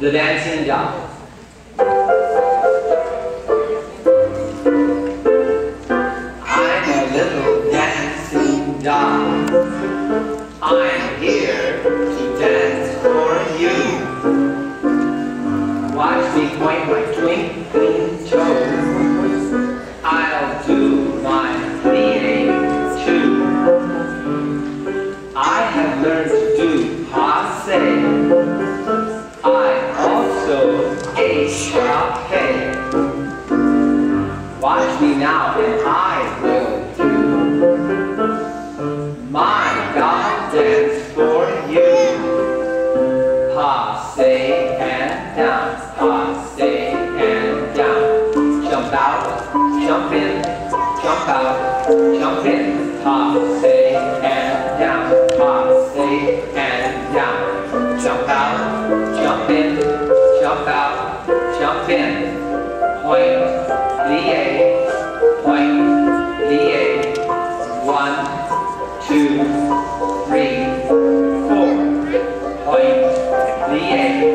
The Dancing Doll. I'm a little dancing doll. I'm here to dance for you. Watch me point my twinkling toes. I'll do my plie too. I have learned to do passe. I also échappé. Watch me now and I will do my God dance for you. Passe and down, passe and down. Jump out, jump in, jump out, jump in. Passe and down, passe and down. Jump out, jump in, jump out, jump in. Point, plie, point, plie. 1, 2, 3, 4. Point, plie.